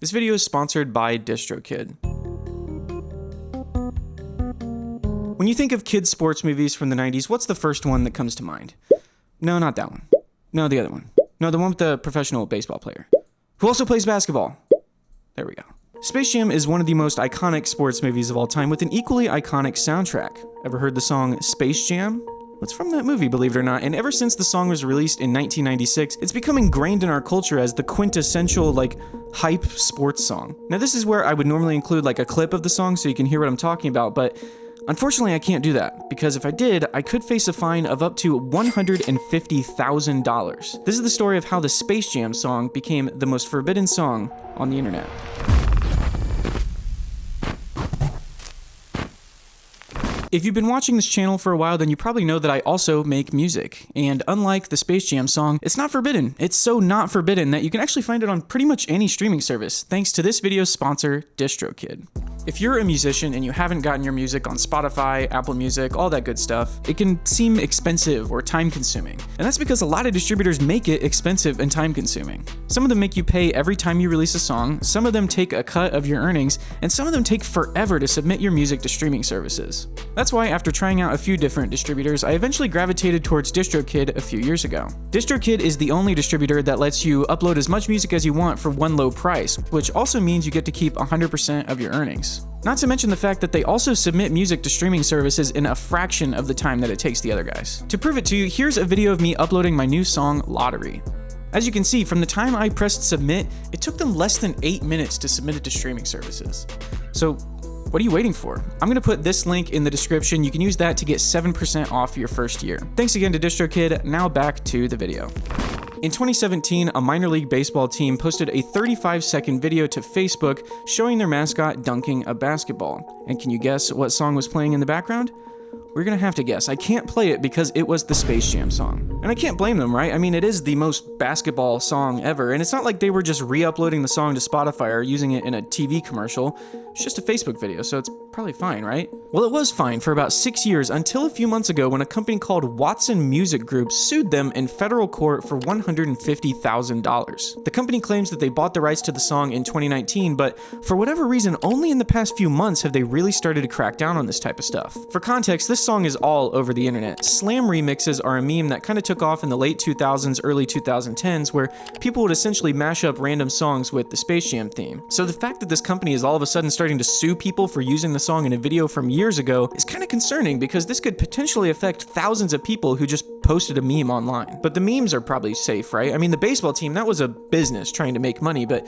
This video is sponsored by DistroKid. When you think of kids' sports movies from the 90s, what's the first one that comes to mind? No, not that one. No, the other one. No, the one with the professional baseball player, who also plays basketball. There we go. Space Jam is one of the most iconic sports movies of all time with an equally iconic soundtrack. Ever heard the song Space Jam? It's from that movie, believe it or not, and ever since the song was released in 1996, it's become ingrained in our culture as the quintessential, hype sports song. Now, this is where I would normally include, a clip of the song so you can hear what I'm talking about, but unfortunately, I can't do that, because if I did, I could face a fine of up to $150,000. This is the story of how the Space Jam song became the most forbidden song on the internet. If you've been watching this channel for a while, then you probably know that I also make music. And unlike the Space Jam song, it's not forbidden. It's so not forbidden that you can actually find it on pretty much any streaming service, thanks to this video's sponsor, DistroKid. If you're a musician and you haven't gotten your music on Spotify, Apple Music, all that good stuff, it can seem expensive or time-consuming. And that's because a lot of distributors make it expensive and time-consuming. Some of them make you pay every time you release a song, some of them take a cut of your earnings, and some of them take forever to submit your music to streaming services. That's why after trying out a few different distributors, I eventually gravitated towards DistroKid a few years ago. DistroKid is the only distributor that lets you upload as much music as you want for one low price, which also means you get to keep 100% of your earnings. Not to mention the fact that they also submit music to streaming services in a fraction of the time that it takes the other guys. To prove it to you, here's a video of me uploading my new song, Lottery. As you can see, from the time I pressed submit, it took them less than 8 minutes to submit it to streaming services. So, what are you waiting for? I'm gonna put this link in the description. You can use that to get 7% off your first year. Thanks again to DistroKid. Now back to the video. In 2017, a minor league baseball team posted a 35-second video to Facebook showing their mascot dunking a basketball. And can you guess what song was playing in the background? We're gonna have to guess. I can't play it because it was the Space Jam song. And I can't blame them, right? I mean, it is the most basketball song ever, and it's not like they were just re-uploading the song to Spotify or using it in a TV commercial. It's just a Facebook video, so it's probably fine, right? Well, it was fine for about 6 years until a few months ago when a company called Watson Music Group sued them in federal court for $150,000. The company claims that they bought the rights to the song in 2019, but for whatever reason, only in the past few months have they really started to crack down on this type of stuff. For context, this song is all over the internet. Slam remixes are a meme that kind of took off in the late 2000s, early 2010s, where people would essentially mash up random songs with the Space Jam theme. So the fact that this company is all of a sudden starting to sue people for using the song in a video from years ago is kind of concerning because this could potentially affect thousands of people who just posted a meme online. But the memes are probably safe, right? I mean, the baseball team, that was a business trying to make money, but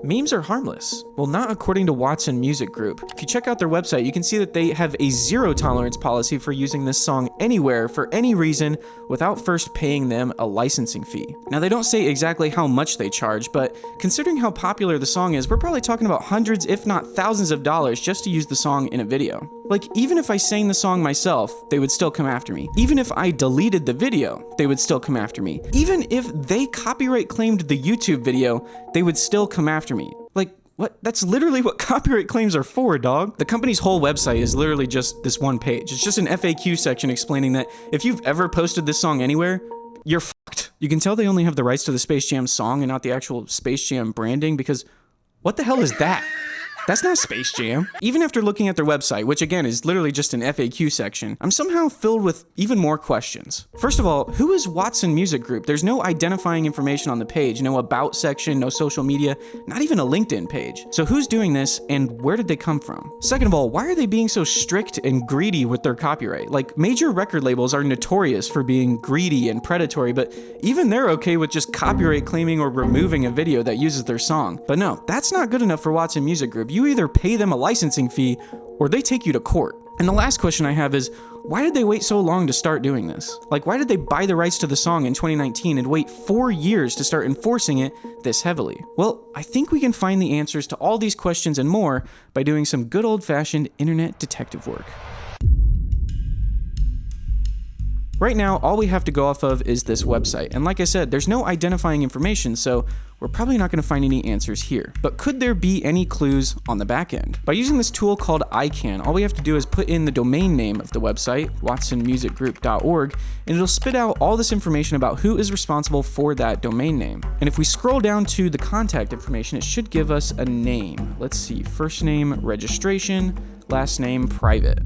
memes are harmless. Well, not according to Watson Music Group. If you check out their website, you can see that they have a zero tolerance policy for using this song anywhere for any reason without first paying them a licensing fee. Now, they don't say exactly how much they charge, but considering how popular the song is, we're probably talking about hundreds, if not thousands of dollars just to use the song in a video. Like, even if I sang the song myself, they would still come after me. Even if I deleted the video, they would still come after me. Even if they copyright claimed the YouTube video, they would still come after me. Like, what? That's literally what copyright claims are for, dog. The company's whole website is literally just this one page. It's just an FAQ section explaining that if you've ever posted this song anywhere, you're fucked. You can tell they only have the rights to the Space Jam song and not the actual Space Jam branding because what the hell is that? That's not Space Jam. Even after looking at their website, which again is literally just an FAQ section, I'm somehow filled with even more questions. First of all, who is Watson Music Group? There's no identifying information on the page, no about section, no social media, not even a LinkedIn page. So who's doing this and where did they come from? Second of all, why are they being so strict and greedy with their copyright? Like, major record labels are notorious for being greedy and predatory, but even they're okay with just copyright claiming or removing a video that uses their song. But no, that's not good enough for Watson Music Group. You either pay them a licensing fee or they take you to court. And the last question I have is, why did they wait so long to start doing this? Like, why did they buy the rights to the song in 2019 and wait 4 years to start enforcing it this heavily? Well, I think we can find the answers to all these questions and more by doing some good old-fashioned internet detective work. Right now, all we have to go off of is this website, and like I said, there's no identifying information, so we're probably not going to find any answers here. But could there be any clues on the back end? By using this tool called ICANN, all we have to do is put in the domain name of the website, watsonmusicgroup.org, and it'll spit out all this information about who is responsible for that domain name. And if we scroll down to the contact information, it should give us a name. Let's see, first name, registration, last name, private.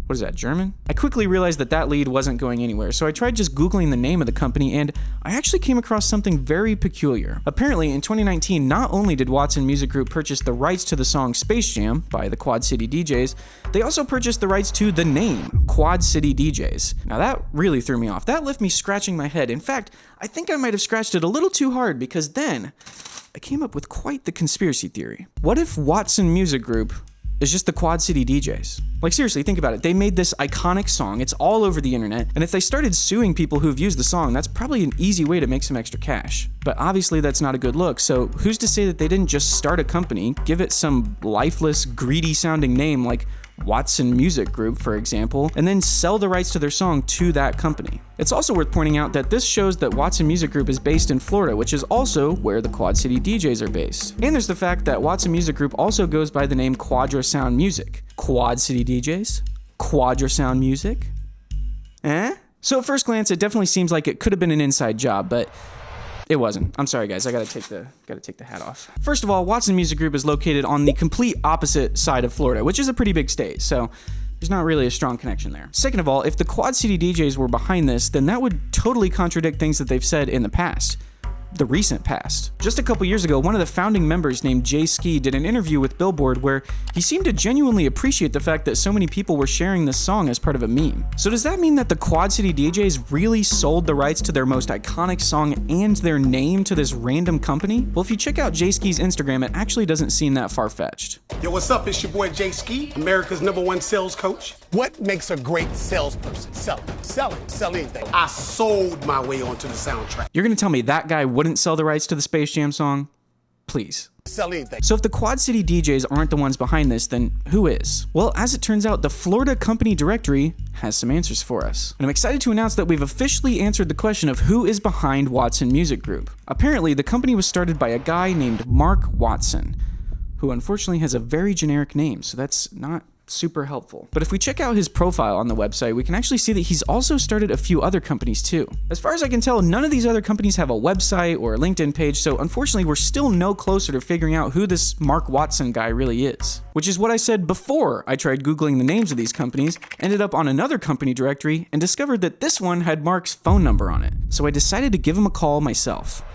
What is that, German? I quickly realized that that lead wasn't going anywhere, so I tried just Googling the name of the company, and I actually came across something very peculiar. Apparently, in 2019, not only did Watson Music Group purchase the rights to the song Space Jam by the Quad City DJs, they also purchased the rights to the name, Quad City DJs. Now that really threw me off. That left me scratching my head. In fact, I think I might have scratched it a little too hard, because then I came up with quite the conspiracy theory. What if Watson Music Group is just the Quad City DJs? Like, seriously, think about it. They made this iconic song, it's all over the internet, and if they started suing people who've used the song, that's probably an easy way to make some extra cash. But obviously that's not a good look, so who's to say that they didn't just start a company, give it some lifeless, greedy sounding name like Watson Music Group, for example, and then sell the rights to their song to that company. It's also worth pointing out that this shows that Watson Music Group is based in Florida, which is also where the Quad City DJs are based. And there's the fact that Watson Music Group also goes by the name Quadrasound Music. Quad City DJs? Quadrasound Music? Eh? So at first glance, it definitely seems like it could have been an inside job, but it wasn't. I'm sorry, guys. I gotta take the hat off. First of all, Watson Music Group is located on the complete opposite side of Florida, which is a pretty big state, so there's not really a strong connection there. Second of all, if the Quad City DJs were behind this, then that would totally contradict things that they've said in the past. The recent past. Just a couple years ago, one of the founding members named Jay Ski did an interview with Billboard where he seemed to genuinely appreciate the fact that so many people were sharing this song as part of a meme. So does that mean that the Quad City DJs really sold the rights to their most iconic song and their name to this random company? Well, if you check out Jay Ski's Instagram, it actually doesn't seem that far-fetched. Yo, what's up? It's your boy Jay Ski, America's #1 sales coach. What makes a great salesperson? Sell anything. I sold my way onto the soundtrack. You're gonna tell me that guy wouldn't sell the rights to the Space Jam song? Please. Sell anything. So if the Quad City DJs aren't the ones behind this, then who is? Well, as it turns out, the Florida Company Directory has some answers for us. And I'm excited to announce that we've officially answered the question of who is behind Watson Music Group. Apparently, the company was started by a guy named Mark Watson, who unfortunately has a very generic name, so that's not super helpful. But if we check out his profile on the website, we can actually see that he's also started a few other companies too. As far as I can tell, none of these other companies have a website or a LinkedIn page, so unfortunately we're still no closer to figuring out who this Mark Watson guy really is. Which is what I said before I tried Googling the names of these companies, ended up on another company directory, and discovered that this one had Mark's phone number on it. So I decided to give him a call myself.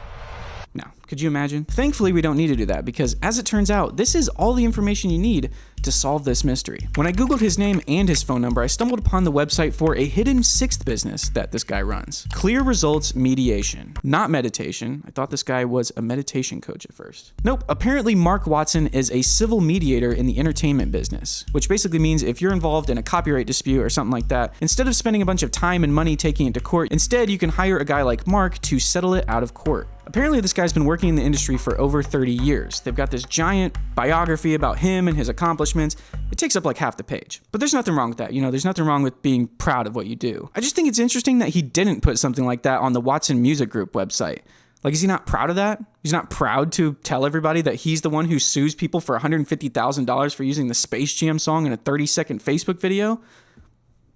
Now, could you imagine? Thankfully, we don't need to do that because, as it turns out, this is all the information you need to solve this mystery. When I Googled his name and his phone number, I stumbled upon the website for a hidden sixth business that this guy runs. Clear Results Mediation. Not meditation. I thought this guy was a meditation coach at first. Nope. Apparently, Mark Watson is a civil mediator in the entertainment business, which basically means if you're involved in a copyright dispute or something like that, instead of spending a bunch of time and money taking it to court, instead you can hire a guy like Mark to settle it out of court. Apparently, this guy's been working in the industry for over 30 years. They've got this giant biography about him and his accomplishments. It takes up like half the page. But there's nothing wrong with that. You know, there's nothing wrong with being proud of what you do. I just think it's interesting that he didn't put something like that on the Watson Music Group website. Like, is he not proud of that? He's not proud to tell everybody that he's the one who sues people for $150,000 for using the Space Jam song in a 30-second Facebook video?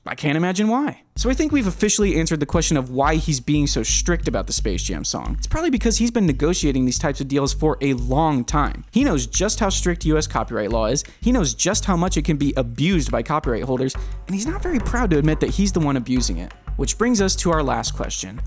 I can't imagine why. So I think we've officially answered the question of why he's being so strict about the Space Jam song. It's probably because he's been negotiating these types of deals for a long time. He knows just how strict US copyright law is, he knows just how much it can be abused by copyright holders, and he's not very proud to admit that he's the one abusing it. Which brings us to our last question.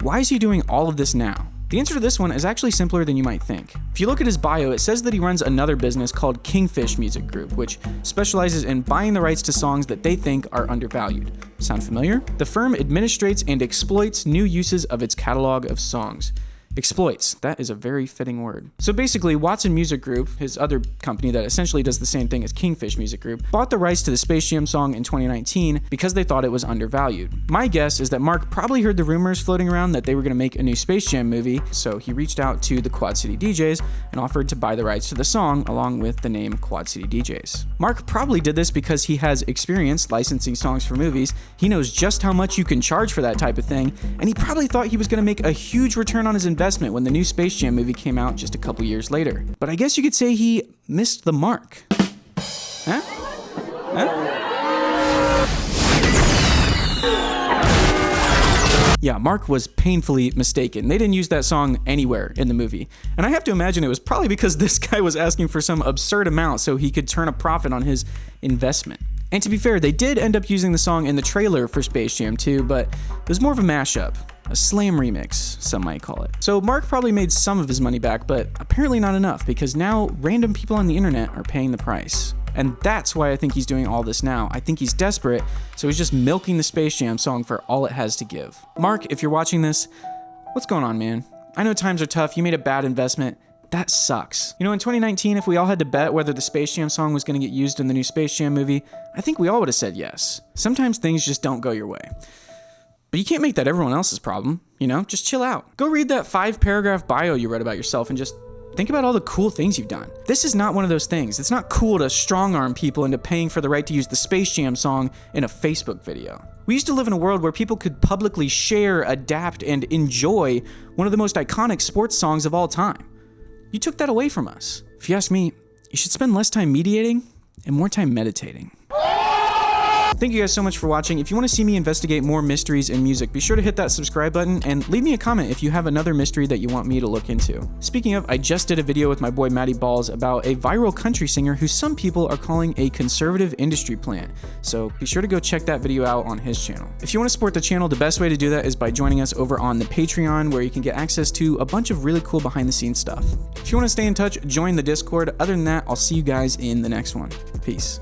Why is he doing all of this now? The answer to this one is actually simpler than you might think. If you look at his bio, it says that he runs another business called Kingfish Music Group, which specializes in buying the rights to songs that they think are undervalued. Sound familiar? The firm administrates and exploits new uses of its catalog of songs. Exploits. That is a very fitting word. So basically, Watson Music Group, his other company that essentially does the same thing as Kingfish Music Group, bought the rights to the Space Jam song in 2019 because they thought it was undervalued. My guess is that Mark probably heard the rumors floating around that they were going to make a new Space Jam movie, so he reached out to the Quad City DJs and offered to buy the rights to the song along with the name Quad City DJs. Mark probably did this because he has experience licensing songs for movies, he knows just how much you can charge for that type of thing, and he probably thought he was going to make a huge return on his investment when the new Space Jam movie came out just a couple years later. But I guess you could say he missed the mark. Huh? Yeah, Mark was painfully mistaken. They didn't use that song anywhere in the movie. And I have to imagine it was probably because this guy was asking for some absurd amount so he could turn a profit on his investment. And to be fair, they did end up using the song in the trailer for Space Jam 2, but it was more of a mashup. A slam remix, some might call it. So Mark probably made some of his money back, but apparently not enough, because now random people on the internet are paying the price. And that's why I think he's doing all this now. I think he's desperate, so he's just milking the Space Jam song for all it has to give. Mark, if you're watching this, what's going on, man? I know times are tough, you made a bad investment. That sucks. You know, in 2019, if we all had to bet whether the Space Jam song was gonna get used in the new Space Jam movie, I think we all would have said yes. Sometimes things just don't go your way. But you can't make that everyone else's problem, you know? Just chill out. Go read that 5-paragraph bio you read about yourself and just think about all the cool things you've done. This is not one of those things. It's not cool to strong-arm people into paying for the right to use the Space Jam song in a Facebook video. We used to live in a world where people could publicly share, adapt, and enjoy one of the most iconic sports songs of all time. You took that away from us. If you ask me, you should spend less time mediating and more time meditating. Thank you guys so much for watching. If you want to see me investigate more mysteries in music, be sure to hit that subscribe button and leave me a comment if you have another mystery that you want me to look into. Speaking of, I just did a video with my boy Matty Balls about a viral country singer who some people are calling a conservative industry plant. So be sure to go check that video out on his channel. If you want to support the channel, the best way to do that is by joining us over on the Patreon, where you can get access to a bunch of really cool behind the scenes stuff. If you want to stay in touch, join the Discord. Other than that, I'll see you guys in the next one. Peace.